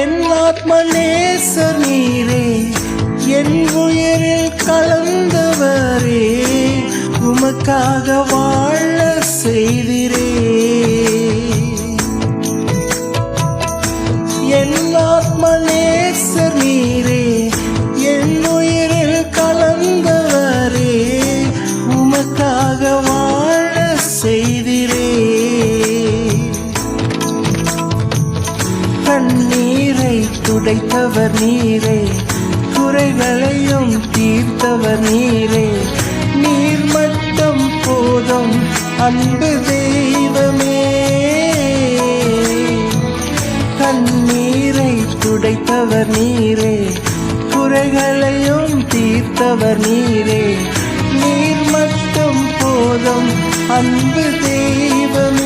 என் ஆத்ம நேசர் நீரே, என் உயிரில் கலந்தவரே, உமக்காக வாழ செய்திரே. என் ஆத்ம நேசர் நீரே, என் உயிரில் கலந்தவரே, உமக்காக வாழ செய்திரே. கண்ணீரை துடைத்தவர் நீரே, குறைகளையும் தீர்த்தவர் நீரே, நீர் மட்டும் போதும் அன்பு தெய்வமே. கண்ணீரை துடைத்தவர் நீரே, குறைகளையும் தீர்த்தவர் நீரே, நீர் மட்டும் போதும் அன்பு தெய்வமே.